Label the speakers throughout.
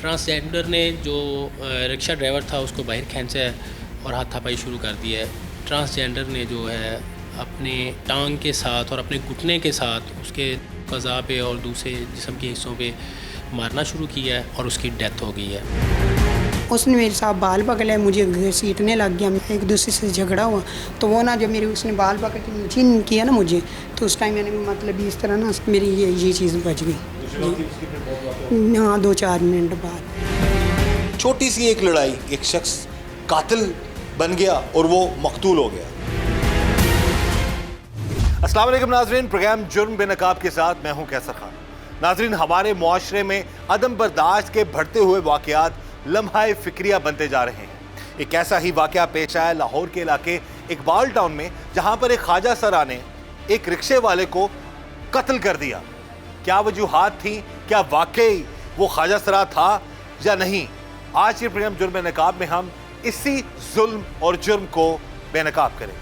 Speaker 1: Transgender ने जो rickshaw driver था उसको बाहर खींचा है और हाथापाई शुरू कर दिया है। ट्रांसजेंडर ने जो है अपने टांग के साथ और अपने घुटने के साथ उसके क़ज़ा पे और दूसरे जिस्म के हिस्सों पे मारना शुरू किया है और उसकी डेथ हो गई है।
Speaker 2: उसने मेरे साथ बाल पकड़े, मुझे घसीटने लग गया, एक दूसरे से झगड़ा हुआ तो वो ना जब मेरे उसने बाल पकड़ के नीचे किया ना मुझे, तो उस टाइम मैंने मतलब इस तरह ना मेरी ये चीज़ बच गई। हाँ, 2-4 मिनट बाद
Speaker 3: छोटी सी एक लड़ाई, एक शख्स कातिल बन गया और वो मकतूल हो गया। अस्सलाम वालेकुम नाज़रीन, प्रोग्राम जुर्म बेनकाब के साथ मैं हूं कैसर खान। नाज़रीन, हमारे मुआशरे में अदम बर्दाश्त के बढ़ते हुए वाक़यात लम्हा फ़िक्रिया बनते जा रहे हैं। एक ऐसा ही वाक़या पेश आया लाहौर के इलाके इकबाल टाउन में, जहां पर एक ख्वाजा सरा ने एक रिक्शे वाले को कत्ल कर दिया। क्या वजूहात थी, क्या वाकई वो ख्वाजा सरा था या नहीं? आज के प्रोग्राम जुर्म बेनकाब में हम इसी जुल्म और जुर्म को बेनकाब करें।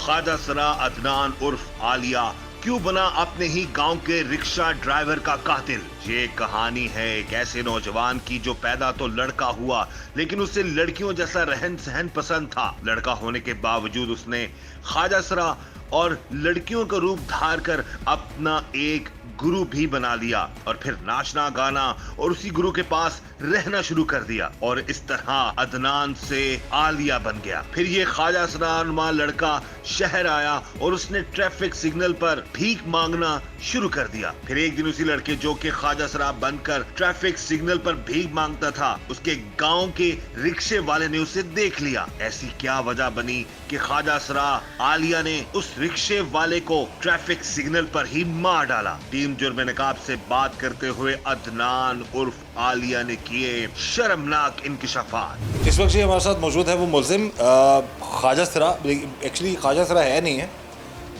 Speaker 4: ख्वाजा सरा अदनान उर्फ आलिया क्यों बना अपने ही गांव के रिक्शा ड्राइवर का कातिल? ये कहानी है एक ऐसे नौजवान की जो पैदा तो लड़का हुआ, लेकिन उसे लड़कियों जैसा रहन सहन पसंद था। लड़का होने के बावजूद उसने ख्वाजा सरा और लड़कियों का रूप धार कर अपना एक गुरु भी बना लिया और फिर नाचना गाना और उसी गुरु के पास रहना शुरू कर दिया और इस तरह अदनान से आलिया बन गया। फिर ये ख्वाजा सरानुमा लड़का शहर आया और उसने ट्रैफिक सिग्नल पर भीख मांगना शुरू कर दिया। फिर एक दिन उसी लड़के जो कि ख्वाजा सरा बनकर ट्रैफिक सिग्नल पर भीख मांगता था, उसके गांव के रिक्शे वाले ने उसे देख लिया। ऐसी क्या वजह बनी कि ख्वाजा सरा आलिया ने उस रिक्शे वाले को ट्रैफिक सिग्नल पर ही मार डाला। टीम जुर्म नकाब से बात करते हुए अदनान उर्फ आलिया ने किए शर्मनाक इंकिशाफात।
Speaker 3: इस वक्त हमारे साथ मौजूद है वो मुल्जिम ख्वाजा सरा। एक्चुअली ख्वाजा सरा है नहीं है,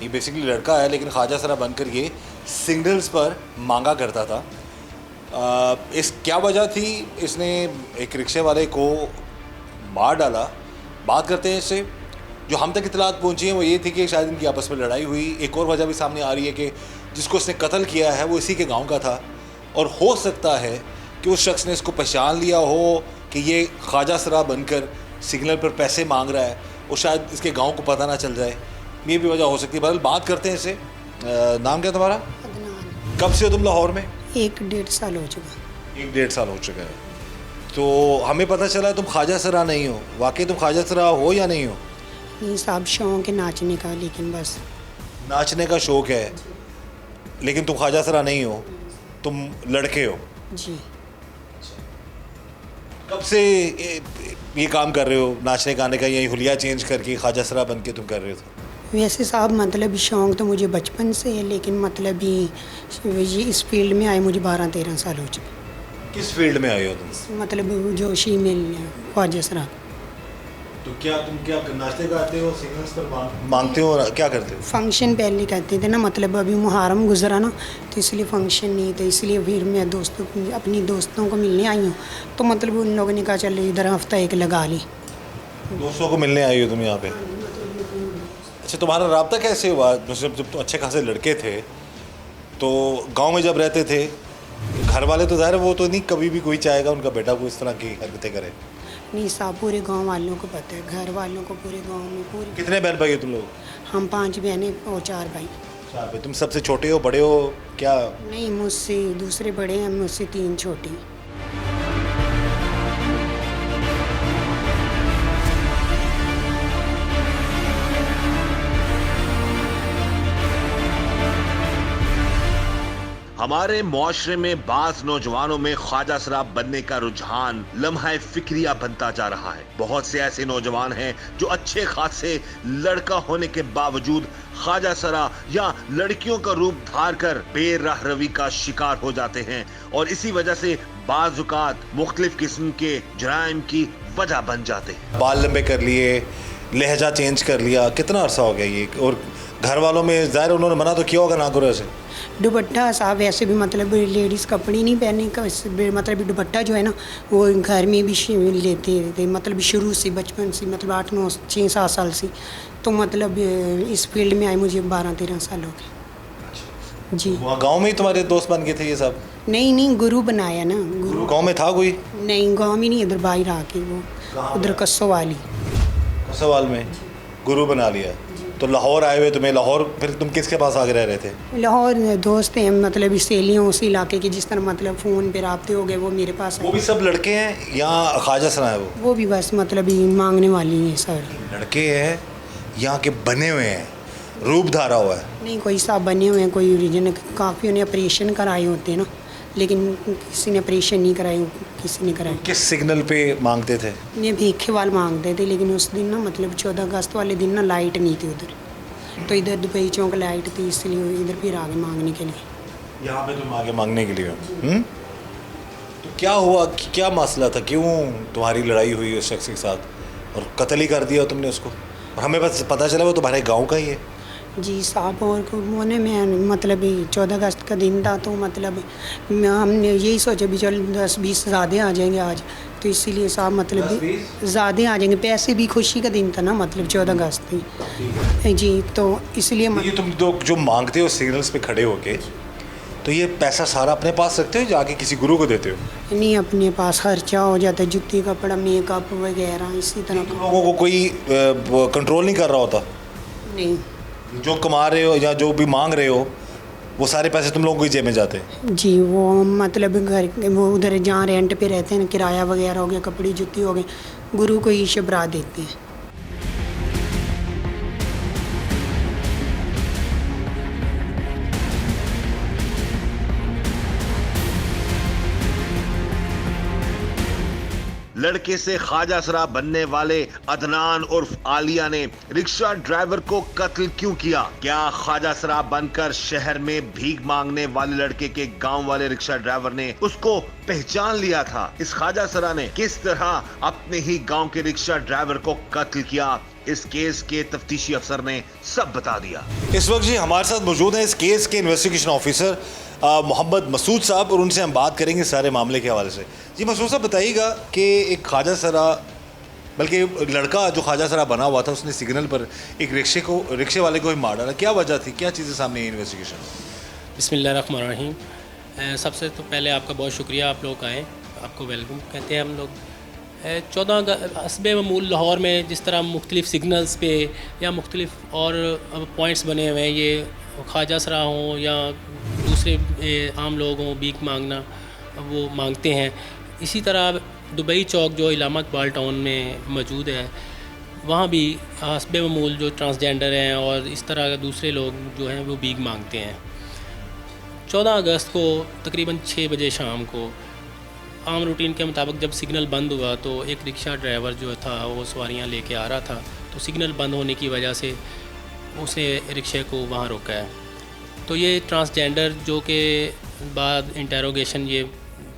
Speaker 3: ये बेसिकली लड़का है, लेकिन ख्वाजा सरा बनकर ये सिग्नल्स पर मांगा करता था। इस क्या वजह थी इसने एक रिक्शे वाले को मार डाला? बात करते हैं इससे। जो हम तक इतलात पहुंची है वो ये थी कि शायद इनकी आपस में लड़ाई हुई। एक और वजह भी सामने आ रही है कि जिसको इसने कत्ल किया है वो इसी के गांव का था और हो सकता है कि उस शख्स ने इसको पहचान लिया हो कि ये ख्वाजा सरा बनकर सिग्नल पर पैसे मांग रहा है और शायद इसके गांव को पता ना चल जाए। ये भी वजह हो सकती है। बहरहाल बात करते हैं इससे। नाम क्या तुम्हारा?
Speaker 2: अदनान।
Speaker 3: कब से हो तुम लाहौर में?
Speaker 2: 1-1.5 साल हो चुका।
Speaker 3: 1-1.5 साल हो चुका है। तो हमें पता चला तुम ख्वाजा सरा नहीं हो। वाकई तुम ख्वाजा सरा हो या नहीं हो?
Speaker 2: नहीं साहब, शौक है नाचने का, लेकिन बस
Speaker 3: नाचने का शौक है, लेकिन तुम ख्वाजा सरा नहीं हो, तुम लड़के हो।
Speaker 2: जी।
Speaker 3: कब से ये काम कर रहे हो, नाचने गाने का, यही हुलिया चेंज करके ख्वाजा सरा बन के तुम कर रहे हो?
Speaker 2: वैसे साहब मतलब शौक तो मुझे बचपन से है, लेकिन मतलब ये इस फील्ड में आए मुझे 12-13 साल हो चुके।
Speaker 3: किस फील्ड में आए हो तुम?
Speaker 2: मतलब जो शीमेल ख्वाजा सरा।
Speaker 3: तो तुम क्या नाचते गाते हो, सिग्नल्स पर मांगते हो, क्या करते हो?
Speaker 2: फंक्शन पहले कहते थे ना, मतलब अभी मुहर्रम गुजरा ना, तो इसलिए फंक्शन नहीं, तो इसलिए फिर मैं अपनी दोस्तों को मिलने आई हूँ, तो मतलब उन लोगों ने कहा चल इधर हफ्ता एक लगा ली।
Speaker 3: दोस्तों को मिलने आई हो तुम यहाँ पे? अच्छा, तुम्हारा राब्ता कैसे हुआ? जब तुम अच्छे खासे लड़के थे तो गाँव में जब रहते थे, घर वाले तो ज़ाहिर वो तो नहीं कभी भी कोई चाहेगा उनका बेटा को इस तरह की हरकतें करे।
Speaker 2: नहीं साहब, पूरे गांव वालों को पता है, घर वालों को, पूरे गांव में पूरे।
Speaker 3: कितने बहन भाई हो तुम लोग?
Speaker 2: हम 5 बहनें और 4 भाई।
Speaker 3: 4 भाई। तुम सबसे छोटे हो, बड़े हो क्या?
Speaker 2: नहीं, मुझसे दूसरे बड़े हैं, मुझसे 3 छोटे।
Speaker 4: हमारे मुआशरे में बाज नौजवानों में ख्वाजा सरा बनने का रुझान लम्हा फिक्रिया बनता जा रहा है। बहुत से ऐसे नौजवान हैं जो अच्छे खासे लड़का होने के बावजूद ख्वाजा सरा या लड़कियों का रूप धार कर बेराह रवी का शिकार हो जाते हैं और इसी वजह से बाजुकात मुख्तलिफ किस्म के जराइम की वजह बन जाते हैं।
Speaker 3: बाल लंबे कर लिए, लहजा चेंज कर लिया, कितना अरसा हो गया ये? और घर वालों में ज़ाहिर उन्होंने मना तो किया होगा ना करो ऐसे।
Speaker 2: दुपट्टा साहब वैसे भी मतलब लेडीज़ कपड़े नहीं पहनने का मतलब दुपट्टा जो है ना वो घर में भी लेते थे, मतलब शुरू से बचपन से, मतलब 8 9 6 7 साल से। तो मतलब इस फील्ड में आए मुझे 12 13 साल हो गए जी।
Speaker 3: वहाँ गांव में ही तुम्हारे दोस्त बन गए थे ये सब?
Speaker 2: नहीं गुरु बनाया ना, गुरु
Speaker 3: गांव में था कोई?
Speaker 2: नहीं गाँव में नहीं, इधर बाहर आके वो उधर कसोवाली
Speaker 3: कसवाल में गुरु बना लिया। तो लाहौर आए हुए तुम्हें, लाहौर फिर तुम किसके पास आगे रह रहे थे?
Speaker 2: लाहौर दोस्त हैं मतलब सहेलियाँ उसी इलाके की, जिस तरह मतलब फ़ोन पे राब्ते हो गए वो मेरे पास
Speaker 3: वो भी सब लड़के हैं या ख्वाजा सरा है
Speaker 2: वो भी बस मतलब ही मांगने वाली हैं सारी।
Speaker 3: लड़के हैं यहाँ के बने हुए हैं, रूप धारा हुआ है?
Speaker 2: नहीं कोई साहब बने हुए हैं, कोई रीजन काफ़ी उन्हें ऑपरेशन कराए होते हैं ना, लेकिन किसी ने ऑपरेशन नहीं कराए, किसी ने कराए।
Speaker 3: किस सिग्नल पे मांगते थे?
Speaker 2: ये भीखे वाल मांगते थे, लेकिन उस दिन ना मतलब 14 अगस्त वाले दिन ना लाइट नहीं थी उधर, तो इधर दुबई चौक लाइट थी, इसलिए इधर फिर आगे मांगने के लिए।
Speaker 3: यहाँ पे तुम आगे मांगने के लिए तो क्या हुआ, क्या मसला था, क्यों तुम्हारी लड़ाई हुई उस शख्स के साथ और कत्ल ही कर दिया तुमने उसको? और हमें बस पता चला वो तुम्हारे गाँव का ही है।
Speaker 2: जी साहब, और उन्होंने मैं मतलब 14 अगस्त का दिन था, तो मतलब हमने यही सोचा भी चल 10-20 ज़्यादा आ जाएंगे आज, तो इसीलिए साहब मतलब ज़्यादा आ जाएंगे, पैसे भी खुशी का दिन था ना, मतलब 14 अगस्त थी जी, तो इसलिए
Speaker 3: ये तुम तो जो मांगते हो सिग्नल्स पे खड़े होके, तो ये पैसा सारा अपने पास रखते हो जाके किसी गुरु को देते हो?
Speaker 2: नहीं, अपने पास खर्चा हो जाता है, जुत्ती कपड़ा मेकअप वगैरह इसी तरह।
Speaker 3: तुम लोगों को कोई कंट्रोल नहीं कर रहा होता?
Speaker 2: नहीं,
Speaker 3: जो कमा रहे हो या जो भी मांग रहे हो वो सारे पैसे तुम लोगों की जेब में जाते हैं?
Speaker 2: जी, वो मतलब घर वो उधर जहाँ रेंट पे रहते हैं, किराया वगैरह हो गया, कपड़े जुत्ती हो गए, गुरु को ही शबरा देते हैं।
Speaker 4: लड़के से ख्वाजा सरा बनने वाले अदनान उर्फ आलिया ने रिक्शा ड्राइवर को कत्ल क्यों किया? क्या ख्वाजा सरा बनकर शहर में भीख मांगने वाले लड़के के गांव वाले रिक्शा ड्राइवर ने उसको पहचान लिया था? इस ख्वाजा सरा ने किस तरह अपने ही गांव के रिक्शा ड्राइवर को कत्ल किया? इस केस के तफ्तीशी अफसर ने सब बता दिया।
Speaker 3: इस वक्त जी हमारे साथ मौजूद हैं इस केस के इन्वेस्टिगेशन ऑफिसर मोहम्मद मसूद साहब, और उनसे हम बात करेंगे सारे मामले के हवाले से। जी मसूद साहब, बताइएगा कि एक ख्वाजा सरा, बल्कि लड़का जो ख्वाजा सरा बना हुआ था, उसने सिग्नल पर एक रिक्शे वाले को ही मार डाला, क्या वजह थी, क्या चीज़ें सामने आई इन्वेस्टिगेशन?
Speaker 1: बिस्मिल्लाहिर्रहमानिर्रहीम। सबसे तो पहले आपका बहुत शुक्रिया, आप लोग आएँ, आपको वेलकम कहते हैं हम लोग। 14 हस्बे ममूल लाहौर में जिस तरह मुख्तलिफ़ सिग्नल्स पे या मुख्तलिफ़ और पॉइंट्स बने हुए हैं, ये ख्वाजा सरा हों या दूसरे आम लोग हों, भीख मांगना वो मांगते हैं, इसी तरह दुबई चौक जो इलामा इकबाल टाउन में मौजूद है, वहाँ भी हस्बे ममूल जो ट्रांसजेंडर हैं और इस तरह के दूसरे लोग जो हैं वो भीख मांगते हैं। 14 अगस्त को तकरीबन 6 बजे शाम को आम रूटीन के मुताबिक जब सिग्नल बंद हुआ तो एक रिक्शा ड्राइवर जो था वो सवारियां लेके आ रहा था, तो सिग्नल बंद होने की वजह से उसने रिक्शे को वहाँ रोका है। तो ये ट्रांसजेंडर जो के बाद इंटेरोगेशन ये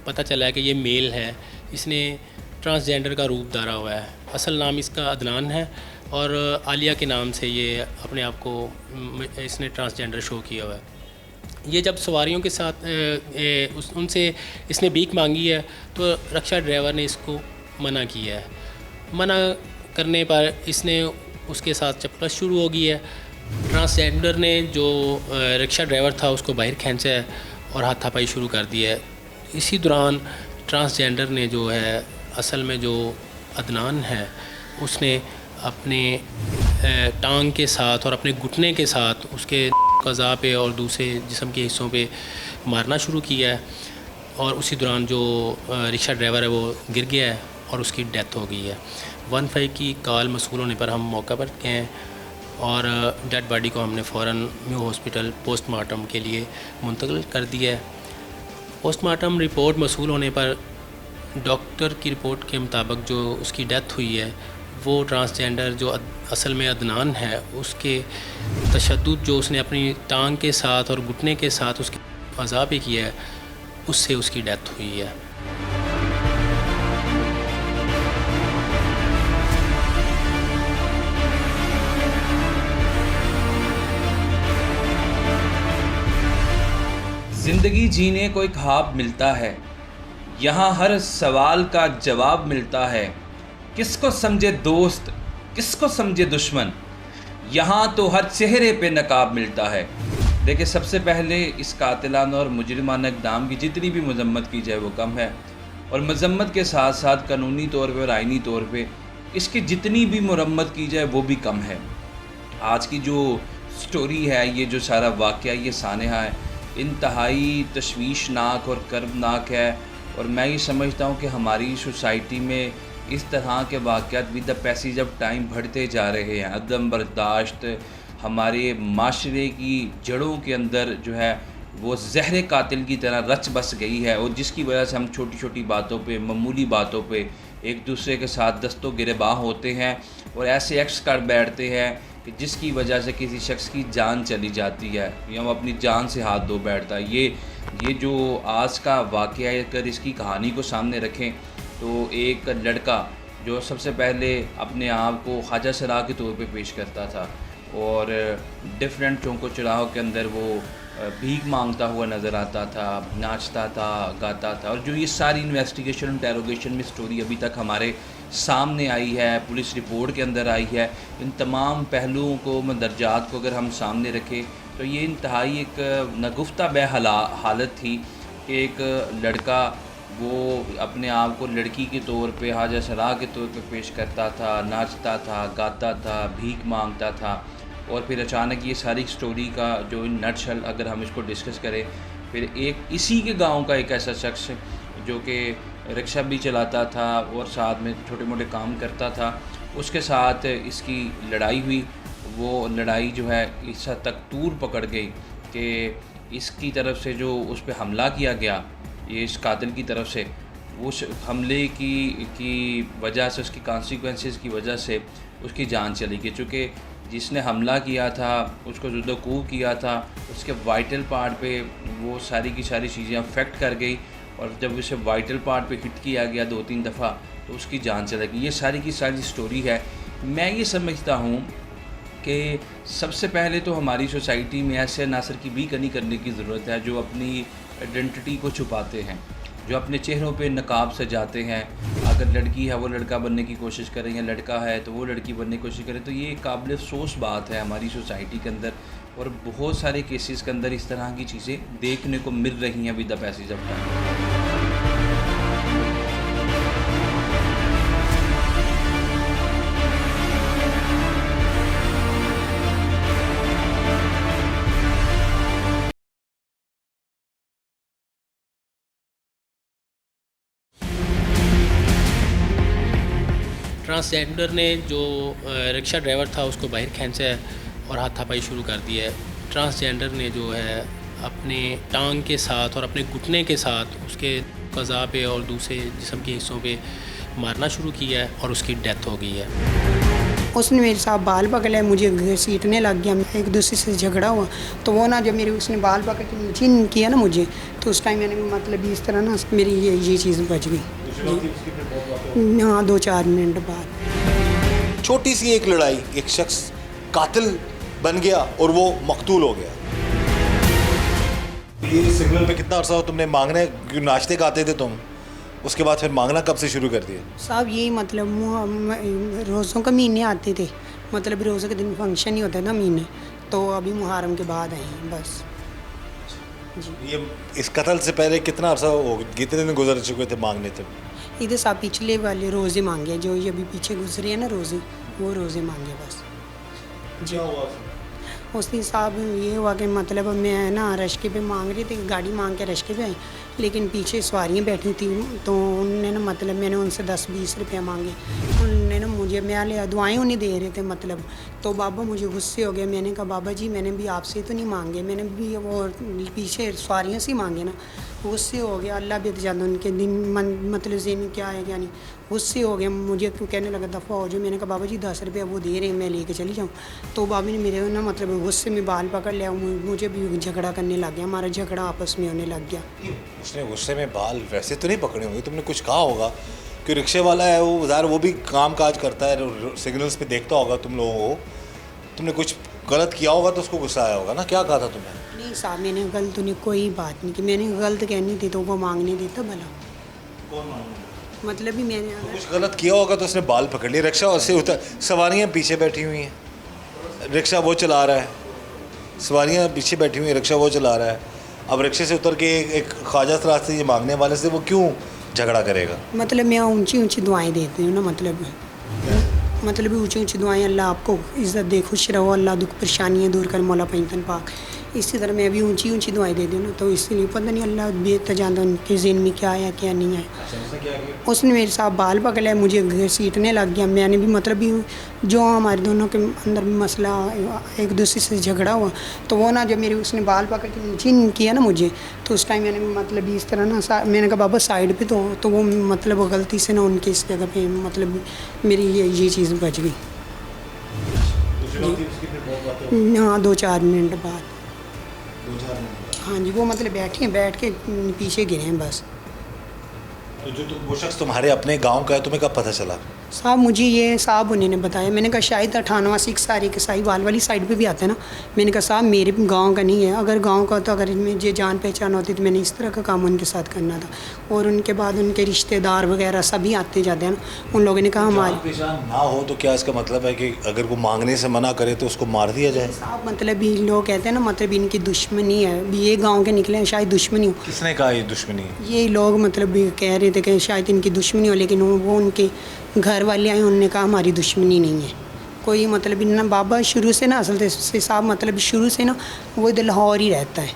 Speaker 1: पता चला है कि ये मेल है, इसने ट्रांसजेंडर का रूप धारा हुआ है। असल नाम इसका अदनान है और आलिया के नाम से ये अपने आप को इसने ट्रांसजेंडर शो किया हुआ है। ये जब सवारियों के साथ उनसे इसने भीख मांगी है तो रिक्शा ड्राइवर ने इसको मना किया है। मना करने पर इसने उसके साथ चपकस शुरू हो गई है। ट्रांसजेंडर ने जो रिक्शा ड्राइवर था उसको बाहर खींचा है और हाथापाई शुरू कर दी है। इसी दौरान ट्रांसजेंडर ने जो है असल में जो अदनान है उसने अपने टांग के साथ और अपने घुटने के साथ उसके कज़ा पे और दूसरे जिस्म के हिस्सों पे मारना शुरू किया है और उसी दौरान जो रिक्शा ड्राइवर है वो गिर गया है और उसकी डेथ हो गई है। 15 की कॉल मसूल होने पर हम मौका पर गए हैं और डेड बॉडी को हमने फ़ौरन न्यू हॉस्पिटल पोस्टमार्टम के लिए मुंतकिल कर दिया है। पोस्टमार्टम रिपोर्ट मसूल होने पर डॉक्टर की रिपोर्ट के मुताबिक जो उसकी डेथ हुई है वो ट्रांसजेंडर जो असल में अदनान है उसके तशद्दुद जो उसने अपनी टांग के साथ और घुटने के साथ उसके अज़ा पे किया है उससे उसकी डेथ हुई है।
Speaker 5: ज़िंदगी जीने को एक ख्वाब मिलता है, यहाँ हर सवाल का जवाब मिलता है। किसको समझे दोस्त, किसको समझे दुश्मन, यहाँ तो हर चेहरे पे नकाब मिलता है। देखिए, सबसे पहले इस कातिलाना और मुजरिमाना इक़दाम की जितनी भी मजम्मत की जाए वो कम है, और मजम्मत के साथ साथ कानूनी तौर पे और आइनी तौर पे इसकी जितनी भी मुरम्मत की जाए वो भी कम है। आज की जो स्टोरी है, ये जो सारा वाक़या, ये सानहा है, इंतहाई तशवीशनाक और कर्बनाक है। और मैं ये समझता हूँ कि हमारी सोसाइटी में इस तरह के वाक़यात with the passage of time बढ़ते जा रहे हैं। अदम बर्दाश्त हमारे माशरे की जड़ों के अंदर जो है वो ज़हर कातिल की तरह रच बस गई है, और जिसकी वजह से हम छोटी छोटी बातों पे, मामूली बातों पे एक दूसरे के साथ दस्तो गिरबाँ होते हैं और ऐसे एक्ट्स कर बैठते हैं कि जिसकी वजह से किसी शख्स की जान चली जाती है या वो अपनी जान से हाथ धो बैठता है। ये जो आज का वाक़या है, अगर इसकी कहानी को सामने रखें तो एक लड़का जो सबसे पहले अपने आप को ख्वाजा सरा के तौर पे पेश करता था और डिफरेंट चौकों चौराहों के अंदर वो भीख मांगता हुआ नज़र आता था, नाचता था, गाता था। और जो ये सारी इन्वेस्टिगेशन, इंटेरोगेशन में स्टोरी अभी तक हमारे सामने आई है, पुलिस रिपोर्ट के अंदर आई है, इन तमाम पहलुओं को, मंदरजात को अगर हम सामने रखें तो ये इंतहाई एक नगुफ्ता बे हालत थी कि एक लड़का वो अपने आप को लड़की के तौर पे, हाजा सरा के तौर पे पेश करता था, नाचता था, गाता था, भीख मांगता था, और फिर अचानक ये सारी स्टोरी का जो इन नटशल अगर हम इसको डिस्कस करें, फिर एक इसी के गांव का एक ऐसा शख्स जो कि रिक्शा भी चलाता था और साथ में छोटे मोटे काम करता था, उसके साथ इसकी लड़ाई हुई। वो लड़ाई जो है इस हद तक तूर पकड़ गई कि इसकी तरफ से जो उस पर हमला किया गया, ये इस कातिल की तरफ से, उस हमले की वजह से, उसकी कॉन्सिक्वेंसेस की वजह से उसकी जान चली गई। चूँकि जिसने हमला किया था, उसको जुदोकूब किया था, उसके वाइटल पार्ट पे वो सारी की सारी चीज़ें अफेक्ट कर गई, और जब उसे वाइटल पार्ट पे हिट किया गया 2-3 दफ़ा तो उसकी जान चली गई। ये सारी की सारी स्टोरी है। मैं ये समझता हूँ कि सबसे पहले तो हमारी सोसाइटी में ऐसे अनासर की भी कनी करने की ज़रूरत है जो अपनी आइडेंटिटी को छुपाते हैं, जो अपने चेहरों पे नकाब सजाते हैं। अगर लड़की है वो लड़का बनने की कोशिश करें, या लड़का है तो वो लड़की बनने की कोशिश करें, तो ये काबिल अफसोस बात है हमारी सोसाइटी के अंदर, और बहुत सारे केसेस के अंदर इस तरह की चीज़ें देखने को मिल रही हैं with the passage of time.
Speaker 1: Transgender ने जो रिक्शा ड्राइवर था उसको बाहर खींचा है और हाथापाई शुरू कर दी है। ट्रांसजेंडर ने जो है अपने टांग के साथ और अपने घुटने के साथ उसके कज़ा पे और दूसरे जिस्म के हिस्सों पे मारना शुरू किया है और उसकी डेथ हो गई है।
Speaker 2: उसने मेरे साथ बाल पकड़े, मुझे घसीटने लग गया, एक दूसरे से झगड़ा हुआ, तो वो ना जब मेरे उसने बाल पकड़ के नीचे किया ना मुझे, तो उस टाइम मैंने मतलब इस तरह ना मेरी ये चीज़ बच गई। हाँ, 2-4 मिनट बाद
Speaker 3: छोटी सी एक लड़ाई, एक शख्स कातिल बन गया और वो मकतूल हो गया। ये सिग्नल पे कितना अर्सा हो तुमने मांगने, नाचते गाते थे तुम, उसके बाद फिर मांगना कब से शुरू कर दिया?
Speaker 2: साहब यही मतलब रोज़ों का महीने आते थे, मतलब रोज़ों के दिन फंक्शन ही होता था महीने, तो अभी मुहर्रम के बाद आए हैं बस जी।
Speaker 3: ये इस कत्ल से पहले कितना अर्सा हो, कितने दिन गुजर चुके थे मांगने थे?
Speaker 2: इधर साहब पिछले वाले रोज़े मांगे, जो ये अभी पीछे गुजरे हैं ना रोज़े, वो रोज़े मांगे बस जी। उस दिन साहब ये हुआ कि मतलब मैं ना रश्के पे मांग रही थी, गाड़ी मांग के रश्के पे आई, लेकिन पीछे सवारियाँ बैठी थी, तो उनने ना मतलब मैंने उनसे 10-20 रुपया मांगे, उन्होंने ना मुझे मैं दुआएं उन्हें दे रहे थे मतलब, तो बाबा मुझे गुस्से हो गया। मैंने कहा बाबा जी मैंने भी आपसे तो नहीं मांगे, मैंने भी वो पीछे सवारियों से मांगे ना। गुस्से हो गया, अल्लाह भी जाना उनके दिन मतलब ज़हन क्या है क्या नहीं, गुस्से हो गया, मुझे कहने लगा दफ़ा हो जो। मैंने कहा बाबा जी 10 रुपया वो दे रहे हैं, मैं लेके चली जाऊँ, तो बाबा ने मेरे ना मतलब गुस्से में बाल पकड़ लिया, मुझे भी झगड़ा करने लग गया, हमारा झगड़ा आपस में होने लग गया।
Speaker 3: उसने गुस्से में बाल वैसे तो नहीं पकड़े होंगे, तुमने कुछ कहा होगा कि रिक्शे वाला है वो ज़ाहिर वो भी काम काज करता है, सिग्नल्स पे देखता होगा तुम लोगों को, तुमने कुछ गलत किया होगा तो उसको गुस्सा आया होगा ना, क्या कहा था तुम्हें?
Speaker 2: नहीं साहब, मैंने गलत नहीं, कोई बात नहीं कि मैंने गलत कहनी थी तो वो मांगने देता भला।
Speaker 3: कौन मांगा?
Speaker 2: मतलब ही मैंने अगर
Speaker 3: कुछ गलत किया होगा तो उसने बाल पकड़ लिए, रिक्शा उससे उतर, सवारियाँ पीछे बैठी हुई हैं, रिक्शा वो चला रहा है, सवारियाँ पीछे बैठी हुई हैं, रिक्शा वो चला रहा है। अब रिक्शे से उतर के एक ख्वाजा सरा से ये मांगने वाले से वो क्यों झगड़ा करेगा?
Speaker 2: मतलब मैं ऊंची ऊंची दुआएं देती हूँ ना, मतलब ऊंची ऊंची दुआएं, अल्लाह आपको इज़्ज़त दे, खुश रहो, अल्लाह दुख परेशानियाँ दूर कर, मौला पैंतन पाक। इसी तरह मैं भी ऊंची ऊंची दुआएं देती हूँ ना, तो इसीलिए पता नहीं अल्लाह बेहतर जानता उनके ज़हन में क्या आया क्या नहीं आया। उसने मेरे साथ बाल पकड़ लिया, मुझे घसीटने लग गया। मैंने भी मतलब भी जो हमारे दोनों के अंदर भी मसला, एक दूसरे से झगड़ा हुआ, तो वो ना जब मेरे उसने बाल पकड़ के नीचे किया ना मुझे, तो उस टाइम मैंने मतलब इस तरह ना मैंने कहा बाबा साइड पे, तो वो मतलब गलती से ना उनके इस जगह पे मतलब मेरी ये चीज़ बच गई। हाँ 2-4 मिनट बाद। हाँ जी, वो मतलब बैठ के पीछे गिरे हैं बस।
Speaker 3: तो जो वो शख्स तुम्हारे अपने गांव का है, तुम्हें कब पता चला?
Speaker 2: साहब मुझे ये साहब उन्होंने बताया, मैंने कहा शायद 98 सिख सारी के साहिवाल वाली साइड पे भी आते हैं ना। मैंने कहा साहब मेरे गांव का नहीं है, अगर गांव का तो अगर मुझे जान पहचान होती तो मैंने इस तरह का काम उनके साथ करना था। और उनके बाद उनके रिश्तेदार वगैरह सभी आते जाते हैं ना, उन लोगों ने कहा हमारी
Speaker 3: पहचान ना हो तो क्या इसका मतलब है कि अगर वो मांगने से मना करे तो उसको मार दिया जाए?
Speaker 2: साहब मतलब ये लोग कहते हैं ना, मतलब इनकी दुश्मनी है, ये गाँव के निकले हैं, शायद दुश्मनी हो।
Speaker 3: किसने कहा ये दुश्मनी है?
Speaker 2: ये लोग मतलब कह रहे थे कि शायद इनकी दुश्मनी हो, लेकिन वो उनके घर वाले आए, उन्होंने कहा हमारी दुश्मनी नहीं है कोई। मतलब इन्ना बाबा शुरू से ना असल से साहब मतलब शुरू से ना वो इधर लाहौर ही रहता है,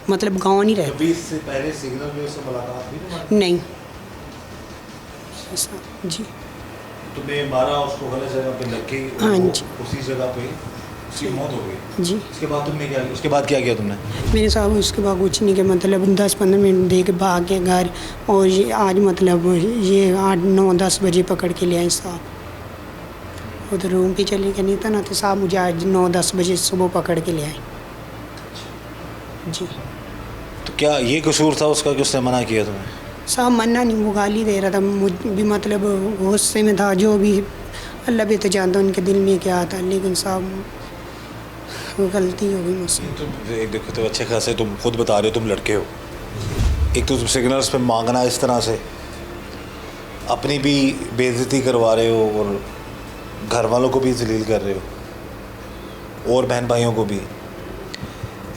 Speaker 2: मतलब गांव नहीं रहता।
Speaker 3: कभी इससे पहले सिग्नल में उससे मुलाकात हुई तुम्हारी?
Speaker 2: नहीं ऐसा जी।
Speaker 3: तुम्हें मारा, उसको गलत जगह पे लग गई?
Speaker 2: हाँ जी।
Speaker 3: उसी जगह पे उसकी मौत हो गई
Speaker 2: जी।
Speaker 3: उसके बाद तुमने क्या, उसके बाद क्या किया तुमने?
Speaker 2: मेरे साहब उसके बाद कुछ नहीं किया, मतलब 10-15 मिनट दे के भाग गए घर। और ये आज मतलब ये 8-9-10 बजे पकड़ के ले आए साहब। उधर रूम पे चले गए नहीं था ना, तो साहब मुझे आज 9-10 बजे सुबह पकड़ के ले आए जी।
Speaker 3: तो क्या ये कसूर था उसका कि उसने मना किया तुम्हें?
Speaker 2: साहब मन्ना नहीं, वो गाली दे रहा था, मुझ भी मतलब गुस्से में था, जो भी अल्लाह भी तो जानता उनके दिल में क्या था, लेकिन साहब गलती हो गई मुझसे।
Speaker 3: तुम एक देखो तो अच्छे खासे तुम खुद बता रहे हो तुम लड़के हो, एक तो तुम सिग्नल्स पे मांगना इस तरह से, अपनी भी बेइज्जती करवा रहे हो और घर वालों को भी जलील कर रहे हो और बहन भाइयों को भी।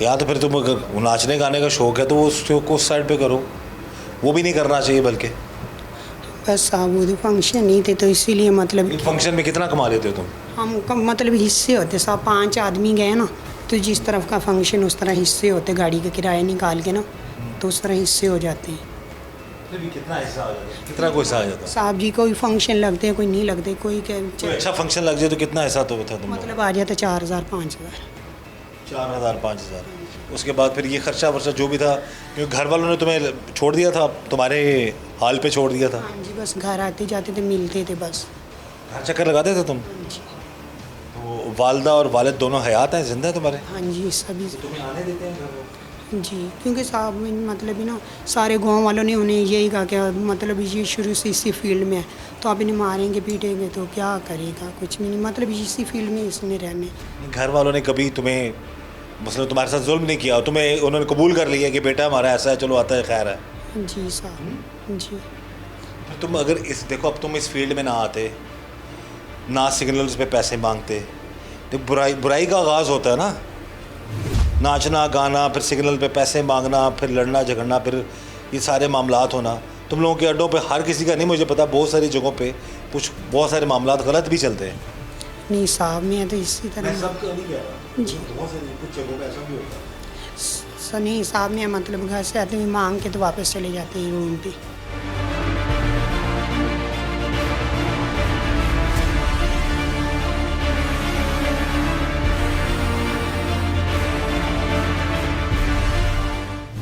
Speaker 3: या तो फिर तुम अगर नाचने गाने का शौक़ है तो वो उसको उस साइड पे करो, वो भी नहीं करना चाहिए। बल्कि
Speaker 2: बस साहब वो फंक्शन नहीं थे तो इसीलिए मतलब
Speaker 3: फंक्शन में कितना कमा लेते हो तुम?
Speaker 2: हम मतलब हिस्से होते साहब, 5 आदमी गए ना, तो जिस तरफ का फंक्शन उस तरह हिस्से होते, गाड़ी का किराया निकाल के ना, तो उस तरह हिस्से हो जाते हैं।
Speaker 3: कितना हिस्सा आ जाता है? कितना कोई हिस्सा आ जाता है?
Speaker 2: साहब जी कोई फंक्शन लगते हैं, कोई नहीं लगते, कोई
Speaker 3: कोई अच्छा फंक्शन लग जाए तो कितना हिस्सा तो होता है तुम?
Speaker 2: मतलब आ जाता 4000-5000।
Speaker 3: 4000-5000। उसके बाद फिर ये खर्चा वर्चा जो भी था, क्योंकि घर वालों ने तुम्हें छोड़ दिया था, तुम्हारे हाल पे छोड़ दिया था?
Speaker 2: हाँ जी, बस घर आते जाते थे, मिलते थे बस।
Speaker 3: घर चक्कर लगाते थे तुम?
Speaker 2: हाँ जी।
Speaker 3: तो वालदा और वालिद दोनों हयात हैं, जिंदा हैं तुम्हारे?
Speaker 2: हाँ जी सभी
Speaker 3: तुम्हें आने देते हैं घर वो?
Speaker 2: जी, क्योंकि साहब मतलब ना सारे गांव वालों ने उन्हें यही कहा कि मतलब ये शुरू से इसी फील्ड में है, तो आप इन्हें मारेंगे पीटेंगे तो क्या करेगा, कुछ भी नहीं, मतलब इसी फील्ड में इसने रहने।
Speaker 3: घर वालों ने कभी तुम्हें मतलब तुम्हारे साथ जुल्म नहीं किया? तुम्हें उन्होंने कबूल कर लिया कि बेटा हमारा ऐसा है, चलो आता है, खैर है?
Speaker 2: जी साहब जी।
Speaker 3: फिर तुम अगर इस देखो, अब तुम इस फील्ड में ना आते, ना सिग्नल्स पे पैसे मांगते, तो बुराई का आगाज़ होता है ना, नाचना गाना, फिर सिग्नल पे पैसे मांगना, फिर लड़ना झगड़ना, फिर ये सारे मामलात होना। तुम लोगों के अड्डों पे हर किसी का नहीं, मुझे पता बहुत सारी जगहों पे कुछ बहुत सारे मामलात गलत भी चलते हैं।
Speaker 2: नहीं साहब मैं तो इसी तरह
Speaker 3: सबका नहीं कह रहा
Speaker 2: जी।
Speaker 3: बहुत सारी कुछ जगहों पे ऐसा भी होता है।
Speaker 2: नहीं साहब मैं मतलब घर से आते हुए मांग के तो वापस चले जाते हैं रूम पे।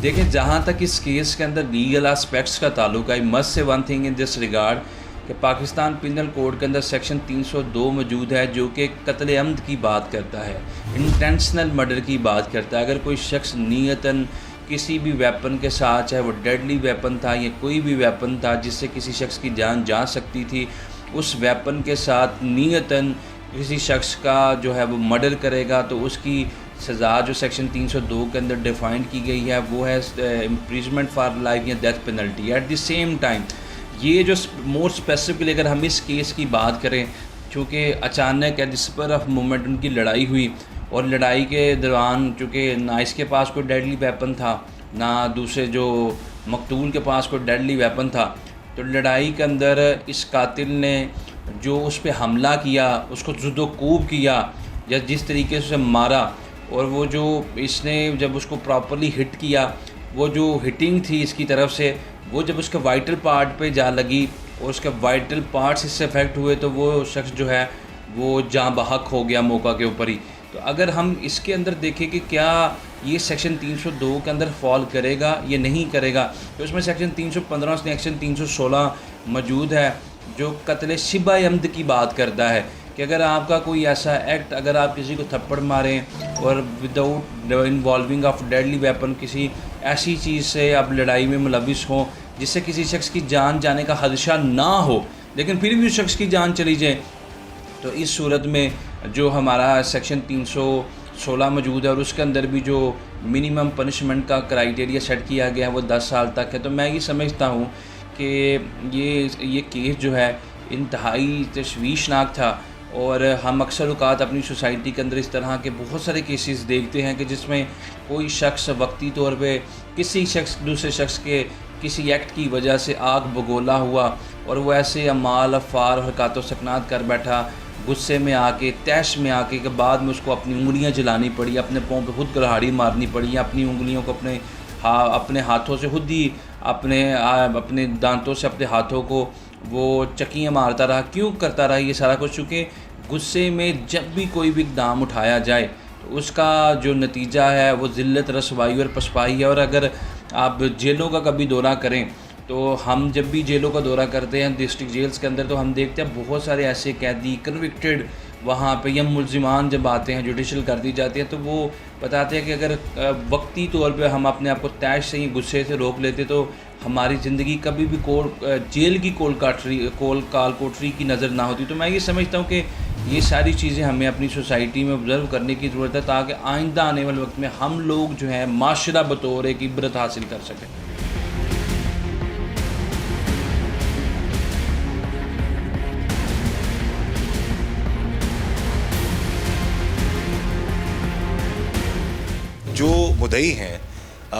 Speaker 5: देखें, जहाँ तक इस केस के अंदर लीगल एस्पेक्ट्स का ताल्लुक है, must say one thing in this regard कि पाकिस्तान पिनल कोड के अंदर सेक्शन 302 मौजूद है जो कि कत्ल अम्द की बात करता है, इंटेंशनल मर्डर की बात करता है। अगर कोई शख्स नीयतन किसी भी वेपन के साथ, चाहे वो डेडली वेपन था या कोई भी वेपन था जिससे किसी शख्स की जान जा सकती थी, उस वेपन के साथ नीयतन किसी शख्स का जो है वो मर्डर करेगा तो उसकी सज़ा जो सेक्शन 302 के अंदर डिफ़ाइन की गई है वो है इम्प्रिजमेंट फॉर लाइफ या death penalty. At the same time ये जो मोर स्पेसिफिकली अगर हम इस केस की बात करें, चूँकि अचानक at the spur of moment उनकी लड़ाई हुई और लड़ाई के दौरान चूँकि ना इसके पास कोई डेडली वेपन था ना दूसरे जो मकतूल के पास कोई डेडली वेपन था, तो लड़ाई के अंदर इस कातिल ने जो उस पर हमला किया, उसको जुदोकूब किया या जिस तरीके से उसे मारा, और वो जो इसने जब उसको प्रॉपर्ली हिट किया, वो जो हिटिंग थी इसकी तरफ से, वो जब उसके वाइटल पार्ट पे जा लगी और उसके वाइटल पार्ट्स इससे अफेक्ट हुए तो वो शख्स जो है वो जाँ बहक हो गया मौका के ऊपर ही। तो अगर हम इसके अंदर देखें कि क्या ये सेक्शन 302 के अंदर फॉल करेगा या नहीं करेगा, तो उसमें सेक्शन 315 सेक्शन 316 मौजूद है जो कत्ल शिबा अमद की बात करता है कि अगर आपका कोई ऐसा एक्ट, अगर आप किसी को थप्पड़ मारें और without involving of deadly weapon किसी ऐसी चीज़ से आप लड़ाई में मुलविस हों जिससे किसी शख्स की जान जाने का खदशा ना हो, लेकिन फिर भी उस शख्स की जान चली जाए, तो इस सूरत में जो हमारा सेक्शन 316 मौजूद है और उसके अंदर भी जो मिनिमम पनिशमेंट का क्राइटेरिया सेट किया गया है वो 10 साल तक है। तो मैं ये समझता हूँ कि ये केस जो है इंतहाई तशवीशनाक था और हम अक्सर औक़ात अपनी सोसाइटी के अंदर इस तरह के बहुत सारे केसेस देखते हैं कि जिसमें कोई शख्स वक्ती तौर पे किसी शख्स दूसरे शख्स के किसी एक्ट की वजह से आग बगोला हुआ और वो ऐसे अमाल अफ़ार हरकत सकनात कर बैठा, गुस्से में आके तैश में आके के बाद में उसको अपनी उंगलियां जलानी पड़ी, अपने पाँव पे खुद कुल्हाड़ी मारनी पड़ी या अपनी उंगलियों को अपने हाथों से खुद ही अपने दांतों से अपने हाथों को वो चक्कियाँ मारता रहा। क्यों करता रहा ये सारा कुछ? चूँकि गुस्से में जब भी कोई भी इक़दाम उठाया जाए तो उसका जो नतीजा है वो ज़िल्लत, रसवाई और पछपाई है। और अगर आप जेलों का कभी दौरा करें तो हम जब भी जेलों का दौरा करते हैं डिस्ट्रिक्ट जेल्स के अंदर तो हम देखते हैं बहुत सारे ऐसे कैदी कन्विक्टेड वहाँ पे या मुल्ज़िमान जब आते हैं जुडिशल कर दी जाती है तो वो बताते हैं कि अगर वक्ती तौर पे हम अपने आप को तैश से ही गुस्से से रोक लेते तो हमारी ज़िंदगी कभी भी जेल की काल कोठरी की नज़र ना होती। तो मैं ये समझता हूँ कि ये सारी चीज़ें हमें अपनी सोसाइटी में ऑब्ज़र्व करने की ज़रूरत है ताकि आइंदा आने वाले वक्त में हम लोग जो है माशरा बतौर एक इबरत हासिल कर सकें।
Speaker 3: जो मुद्दई हैं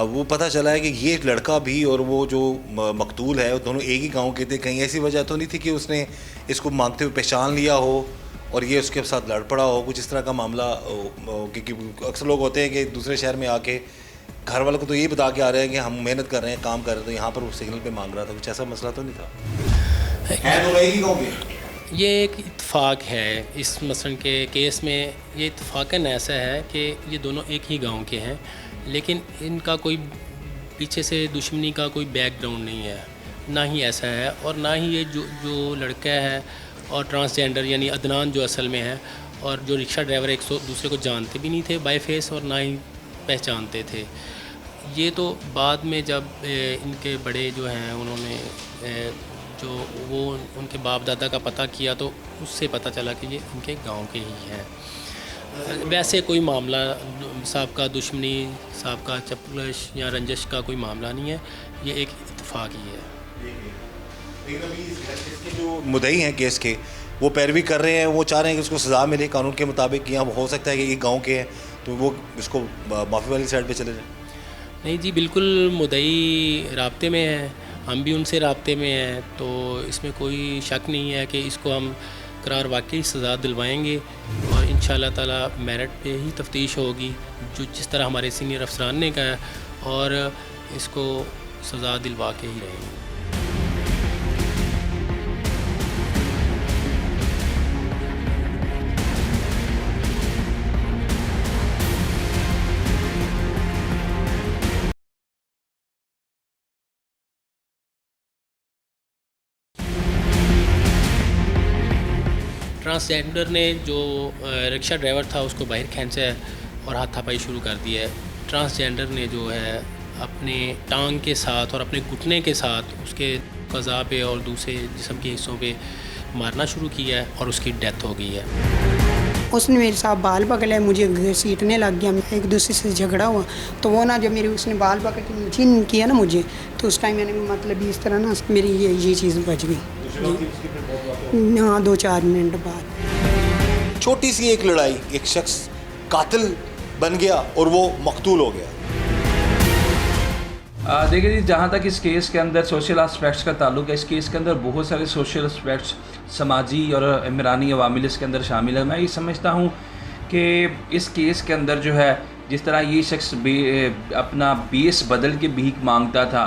Speaker 3: वो पता चला है कि ये लड़का भी और वो जो मकतूल है दोनों एक ही गांव के थे। कहीं ऐसी वजह तो नहीं थी कि उसने इसको मांगते हुए पहचान लिया हो और ये उसके साथ लड़ पड़ा हो, कुछ इस तरह का मामला? क्योंकि अक्सर लोग होते हैं कि दूसरे शहर में आके घर वालों को तो ये बता के आ रहे हैं कि हम मेहनत कर रहे हैं, काम कर रहे हैं, तो यहाँ पर वो सिग्नल पे मांग रहा था। कुछ ऐसा मसला तो नहीं था? है दोनों एक ही गाँव के?
Speaker 1: ये एक इत्तेफाक है इस मसलन के केस में। ये इत्तेफाकन ऐसा है कि ये दोनों एक ही गांव के हैं, लेकिन इनका कोई पीछे से दुश्मनी का कोई बैकग्राउंड नहीं है, ना ही ऐसा है। और ना ही ये जो लड़का है और ट्रांसजेंडर यानी अदनान जो असल में है और जो रिक्शा ड्राइवर एक दूसरे को जानते भी नहीं थे बाय फेस और ना ही पहचानते थे। ये तो बाद में जब इनके बड़े जो हैं उन्होंने जो वो उनके बाप दादा का पता किया तो उससे पता चला कि ये इनके गांव के ही हैं। वैसे कोई मामला साहब दुश्मनी, साहब चपलश या रंजिश का कोई मामला नहीं है, ये एक इत्तेफाक ही है।
Speaker 3: लेकिन अभी इसके जो मुद्दई हैं केस के वो पैरवी कर रहे हैं, वो चाह रहे हैं कि उसको सज़ा मिले कानून के मुताबिक। यहाँ हो सकता है कि ये गाँव के हैं तो वो इसको माफ़ी वाली साइड पर चले जाए।
Speaker 1: नहीं जी, बिल्कुल मुद्दई राब्ते में है, हम भी उनसे राब्ते में हैं, तो इसमें कोई शक नहीं है कि इसको हम करार वाकई सज़ा दिलवाएंगे और इंशाअल्लाह ताला मेरिट पे ही तफ्तीश होगी जो जिस तरह हमारे सीनियर अफसरान ने कहा, और इसको सज़ा दिलवा के ही रहेंगे। ट्रांसजेंडर ने जो रिक्शा ड्राइवर था उसको बाहर खींचा है और हाथापाई शुरू कर दी है। ट्रांसजेंडर ने जो है अपने टांग के साथ और अपने घुटने के साथ उसके क़ज़ा पे और दूसरे जिस्म के हिस्सों पे मारना शुरू किया है और उसकी डेथ हो गई है।
Speaker 2: उसने मेरे साथ बाल पकड़े, मुझे घसीटने लग गया, एक दूसरे से झगड़ा हुआ। तो वो ना जब मेरे उसने बाल पकड़ के नीचे किया ना मुझे, तो उस टाइम मैंने मतलब इस तरह ना मेरी ये चीज़ बच गई। हाँ, 2-4 मिनट बाद।
Speaker 3: छोटी सी एक लड़ाई, एक शख्स कातिल बन गया और वो मकतूल हो गया।
Speaker 5: देखिए जी, जहाँ तक इस केस के अंदर सोशल एस्पेक्ट्स का ताल्लुक है, इस केस के अंदर बहुत सारे सोशल एस्पेक्ट्स समाजी और इमरानी अवामिल इसके अंदर शामिल है। मैं ये समझता हूँ कि इस केस के अंदर जो है, जिस तरह ये शख्स अपना बेस बदल के भीख मांगता था,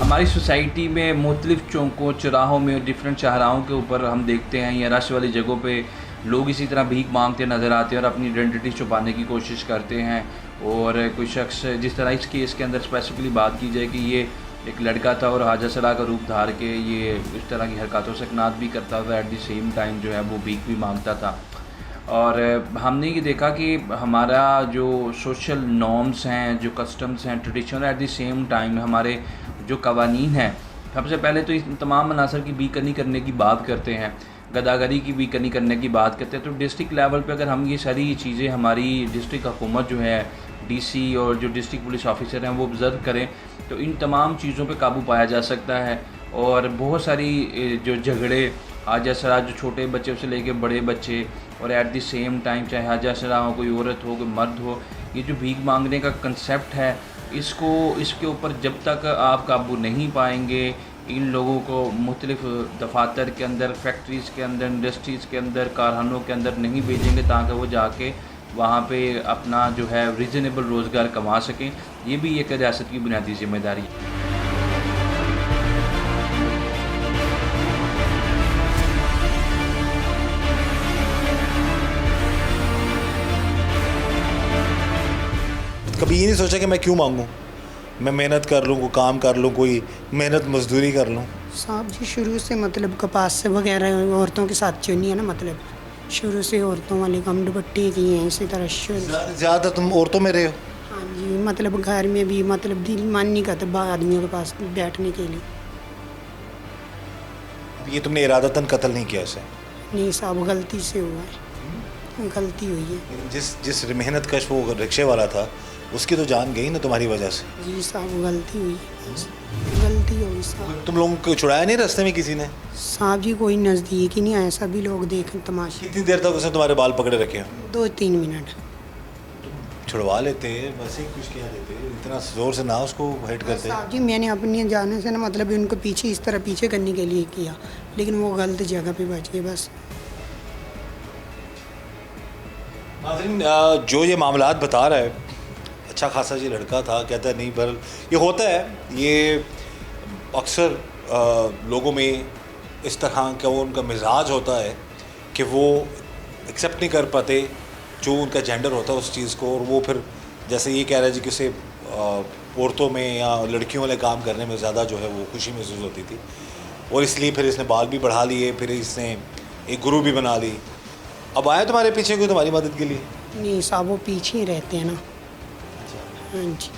Speaker 5: हमारी सोसाइटी में मुख्तलिफ़ चौकों चौराहों में डिफरेंट शाहराहों के ऊपर हम देखते हैं या रश वाली जगहों पे लोग इसी तरह भीख मांगते नज़र आते हैं और अपनी आइडेंटिटी छुपाने की कोशिश करते हैं। और कोई शख्स, जिस तरह इस केस के अंदर स्पेसिफिकली बात की जाए कि ये एक लड़का था और हाजा सरा का रूप धार के ये इस तरह की हरकतों से इकनात भी करता था, एट द सेम टाइम जो है वो भीख भी मांगता था। और हमने ये देखा कि हमारा जो सोशल नॉर्म्स हैं, जो कस्टम्स हैं, tradition, at the same time हमारे जो कवानीन हैं, सबसे पहले तो इस तमाम मनासर की बेकनी करने की बात करते हैं, गदागरी की बेकनी करने की बात करते हैं। तो डिस्ट्रिक्ट लेवल पे अगर हम ये सारी चीज़ें, हमारी डिस्ट्रिक्ट हुकूमत जो है, डीसी और जो डिस्ट्रिक्ट पुलिस ऑफिसर हैं, वो ऑब्ज़र्व करें तो इन तमाम चीज़ों पे काबू पाया जा सकता है। और बहुत सारी जो झगड़े हाजा सरा, जो छोटे बच्चे से लेके बड़े बच्चे, और एट द सेम टाइम चाहे हाजा सरा हो, कोई औरत हो, कोई मर्द हो, ये जो भीख मांगने का कंसेप्ट है, इसके ऊपर जब तक आप काबू नहीं पाएंगे, इन लोगों को मुख्तलिफ़ दफातर के अंदर, फैक्ट्रीज़ के अंदर, इंडस्ट्रीज़ के अंदर, कारखानों के अंदर नहीं भेजेंगे ताकि वो जाके वहाँ पे अपना जो है रीज़नेबल रोज़गार कमा सकें, ये भी एक रियासत की बुनियादी ज़िम्मेदारी है।
Speaker 3: कभी ये नहीं सोचा कि मैं क्यों मांगूं, मैं मेहनत कर लूँ, कोई काम कर लूँ, कोई मेहनत मजदूरी कर लूँ।
Speaker 2: साहब जी शुरू से मतलब कपास से वगैरह औरतों के साथ चुनी है ना, मतलब शुरू से औरतों वाले काम दुपट्टे की हैं, इसी तरह शुरू।
Speaker 3: ज़्यादा तुम औरतों में रहे हो?
Speaker 2: हाँ जी, मतलब घर में भी मतलब दिल मन नहीं करता आदमियों के पास बैठने के लिए।
Speaker 3: ये तुमने इरादतन कत्ल नहीं किया इसे?
Speaker 2: नहीं साहब, गलती से हुआ है, गलती हुई है।
Speaker 3: जिस मेहनत कश वो रिक्शे वाला था, उसकी तो जान गई ना तुम्हारी वजह से।
Speaker 2: जी साहब, गलती हुई, गलती हुई साहब।
Speaker 3: तुम लोगों को छुड़ाया नहीं रास्ते में किसी ने?
Speaker 2: साहब जी कोई नज़दीक ही नहीं आया, सभी लोग देखें तमाशे।
Speaker 3: कितनी देर तक उसने तुम्हारे बाल पकड़े रखे?
Speaker 2: 2-3 मिनट।
Speaker 3: छुड़वा लेते, बस ही कुछ कह देते, इतना जोर से ना उसको हिट करते।
Speaker 2: साहब जी मैंने अपनी जाने से ना मतलब उनको पीछे इस तरह पीछे करने के लिए किया, लेकिन वो गलत जगह पे बच गए बस।
Speaker 3: नाज़रीन, जो ये मामलात बता रहा है, अच्छा खासा ये लड़का था, कहता है नहीं, पर ये होता है, ये अक्सर लोगों में इस तरह का वो उनका मिजाज होता है कि वो एक्सेप्ट नहीं कर पाते जो उनका जेंडर होता है उस चीज़ को, और वो फिर जैसे ये कह रहा है जी कि उसे औरतों में या लड़कियों वाले काम करने में ज़्यादा जो है वो खुशी महसूस होती थी, और इसलिए फिर इसने बाल भी बढ़ा लिए, फिर इसने एक गुरु भी बना ली। अब आया तुम्हारे पीछे कोई तुम्हारी मदद के लिए?
Speaker 2: नहीं साहब, वो पीछे ही रहते हैं ना। हाँ जी।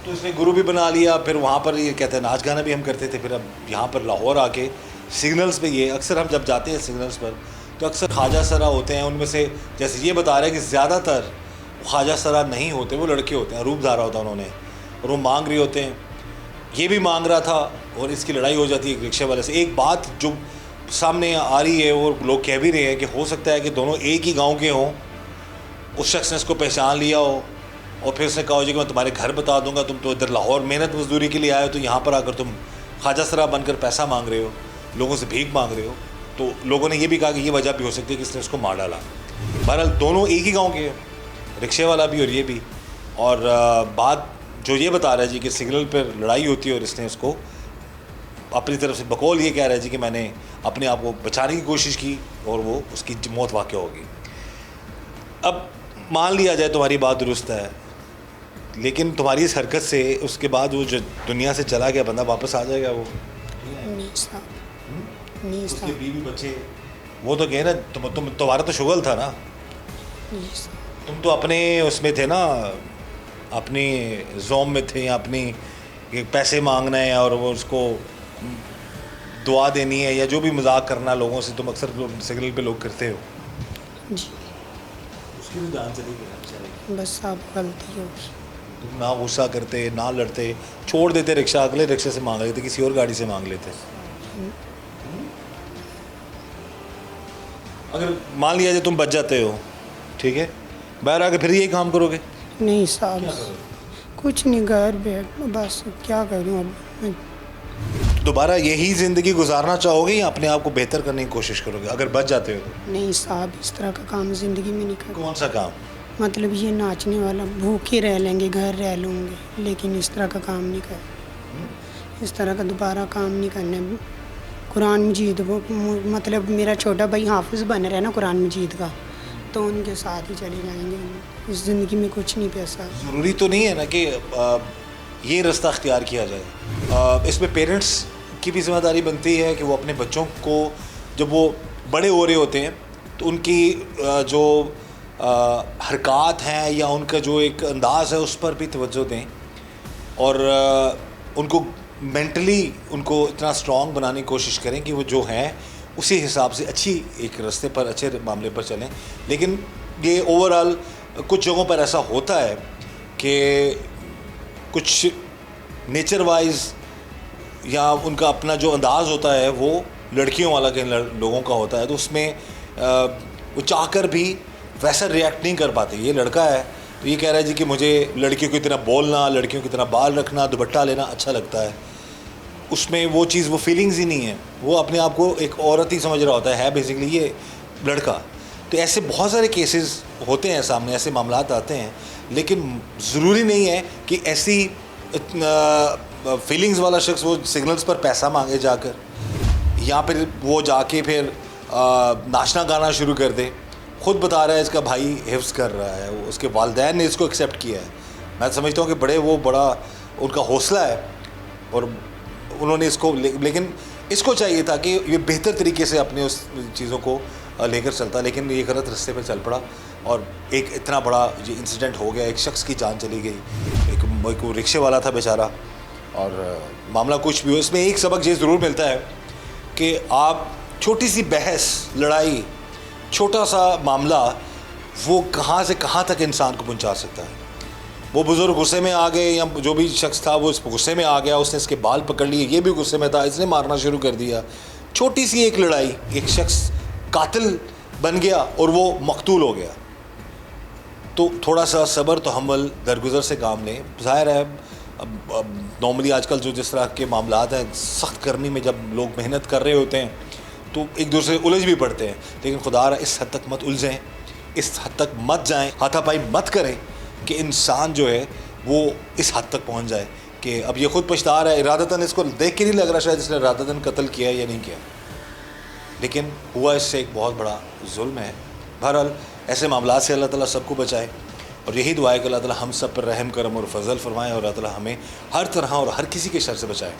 Speaker 3: तो इसने गुरु भी बना लिया, फिर वहाँ पर ये कहते हैं नाच गाना भी हम करते थे, फिर अब यहाँ पर लाहौर आके सिग्नल्स पे, ये अक्सर हम जब जाते हैं सिग्नल्स पर तो अक्सर ख्वाजा सरा होते हैं, उनमें से जैसे ये बता रहे हैं कि ज़्यादातर ख्वाजा सरा नहीं होते, वो लड़के होते हैं, रूप धारा होता है उन्होंने, और वो मांग रहे होते हैं। ये भी मांग रहा था और इसकी लड़ाई हो जाती है रिक्शे वाले से। एक बात जो सामने आ रही है और लोग कह भी रहे हैं कि हो सकता है कि दोनों एक ही गाँव के हों, उस शख्स ने इसको पहचान लिया हो और फिर उसने कहा हो जी कि मैं तुम्हारे घर बता दूंगा, तुम तो इधर लाहौर मेहनत मजदूरी के लिए आए हो, तो यहाँ पर आकर तुम ख्वाजा सरा बनकर पैसा मांग रहे हो, लोगों से भीख मांग रहे हो। तो लोगों ने ये भी कहा कि ये वजह भी हो सकती है कि इसने उसको मार डाला। बहरहाल दोनों एक ही गांव के हैं, रिक्शे वाला भी और ये भी। और बात जो ये बता रहा है जी कि सिग्नल पर लड़ाई होती है और इसने उसको अपनी तरफ से बकौल ये कह रहा है जी कि मैंने अपने आप को बचाने की कोशिश की और वो उसकी मौत वाक़या होगी। अब मान लिया जाए तुम्हारी बात दुरुस्त है, लेकिन तुम्हारी इस हरकत से उसके बाद वो जो दुनिया से चला गया बंदा वापस आ जाएगा? वो
Speaker 2: नहीं साहब, नहीं
Speaker 3: उसके
Speaker 2: साहब,
Speaker 3: बीवी बच्चे वो तो कहे ना, तुम्हारा तो शुगल था ना,
Speaker 2: नहीं साहब।
Speaker 3: तुम तो अपने उसमें थे ना, अपनी जोम में थे, अपनी पैसे मांगना है और वो उसको दुआ देनी है या जो भी मजाक करना लोगों से, तुम अक्सर सिग्नल पे लोग करते हो।
Speaker 2: जी
Speaker 3: क्यों जान चली गई बेचारे?
Speaker 2: बस साहब गलती है।
Speaker 3: तुम ना गुस्सा करते, ना लड़ते, छोड़ देते रिक्शा, अगले रिक्शे से मांग लेते, किसी और गाड़ी से मांग लेते। अगर मान लिया जाए तुम बच जाते हो, ठीक है, बाहर आके फिर यही काम करोगे?
Speaker 2: नहीं साहब, कुछ नहीं, घर बैठ बस क्या करूँ अब मैं।
Speaker 3: दोबारा यही ज़िंदगी गुजारना चाहोगे या अपने आप को बेहतर करने की कोशिश करोगे अगर बच जाते हो तो?
Speaker 2: नहीं साहब, इस तरह का काम ज़िंदगी में नहीं कर,
Speaker 3: कौन सा काम?
Speaker 2: मतलब ये नाचने वाला, भूखे रह लेंगे, घर रह लूँगे, लेकिन इस तरह का काम नहीं कर, इस तरह का दोबारा काम नहीं करना। कुरान मजीद वो मतलब मेरा छोटा भाई हाफिज़ बन रहा है ना कुरान मजीद का, तो उनके साथ ही चले जाएंगे। इस ज़िंदगी में कुछ नहीं पैसा।
Speaker 3: ज़रूरी तो नहीं है ना कि ये रास्ता अख्तियार किया जाए। इसमें पेरेंट्स की भी जिम्मेदारी बनती है कि वो अपने बच्चों को जब वो बड़े हो रहे होते हैं तो उनकी जो हरकत हैं या उनका जो एक अंदाज़ है उस पर भी तवज्जो दें और उनको मेंटली उनको इतना स्ट्रॉन्ग बनाने की कोशिश करें कि वो जो हैं उसी हिसाब से अच्छी एक रास्ते पर, अच्छे मामले पर चलें। लेकिन ये ओवरऑल कुछ जगहों पर ऐसा होता है कि कुछ नेचर वाइज या उनका अपना जो अंदाज़ होता है वो लड़कियों वाला के लोगों का होता है, तो उसमें वो चाहकर भी वैसा रिएक्ट नहीं कर पाते। ये लड़का है तो ये कह रहा है जी कि मुझे लड़कियों की तरह बोलना, लड़कियों की तरह बाल रखना, दुपट्टा लेना अच्छा लगता है। उसमें वो चीज़, वो फीलिंग्स ही नहीं है, वो अपने आप को एक औरत ही समझ रहा होता है बेसिकली ये लड़का। तो ऐसे बहुत सारे केसेस होते हैं सामने, ऐसे मामलात आते हैं, लेकिन ज़रूरी नहीं है कि ऐसी फीलिंग्स वाला शख्स वो सिग्नल्स पर पैसा मांगे जाकर, या फिर वो जाके फिर नाचना गाना शुरू कर दे। ख़ुद बता रहा है इसका भाई हिफ्ज़ कर रहा है, उसके वालिदैन ने इसको एक्सेप्ट किया है। मैं समझता हूँ कि बड़ा उनका हौसला है और उन्होंने इसको लेकिन इसको चाहिए था कि ये बेहतर तरीके से अपने उस चीज़ों को लेकर चलता, लेकिन ये गलत रास्ते पर चल पड़ा और एक इतना बड़ा ये इंसिडेंट हो गया, एक शख्स की जान चली गई, एक रिक्शे वाला था बेचारा, और मामला कुछ भी हो। इसमें एक सबक ये ज़रूर मिलता है कि आप छोटी सी बहस, लड़ाई, छोटा सा मामला वो कहाँ से कहाँ तक इंसान को पहुँचा सकता है। वो बुज़ुर्ग गुस्से में आ गए या जो भी शख्स था वो गुस्से में आ गया, उसने इसके बाल पकड़ लिए, ये भी गुस्से में था, इसने मारना शुरू कर दिया। छोटी सी एक लड़ाई, एक शख्स कातिल बन गया और वो मकतूल हो गया। तो थोड़ा सा सब्र तो हमल दरगुजर से काम लें। ज़ाहिर है अब नॉर्मली आजकल जो जिस तरह के मामलात हैं, सख्त गर्मी में जब लोग मेहनत कर रहे होते हैं तो एक दूसरे उलझ भी पड़ते हैं, लेकिन खुदा रहा इस हद तक मत उलझें, इस हद तक मत जाएं, हाथापाई मत करें कि इंसान जो है वो इस हद तक पहुंच जाए कि अब ये ख़ुद पछता रहा है। इरादतन इसको देख के नहीं लग रहा शायद इसने इरादतन कत्ल किया या नहीं किया, लेकिन हुआ इससे एक बहुत बड़ा जुल्म है। बहरहाल ऐसे मामला से अल्लाह ताला सबको बचाए और यही दुआ है कि अल्लाह ताला हम सब पर रहम करम और फजल फरमाए और अल्लाह ताला हमें हर तरह और हर किसी के शर से बचाए।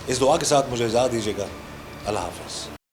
Speaker 3: इस दुआ के साथ मुझे इजाज़त दीजिएगा। अल्लाह हाफ़िज़।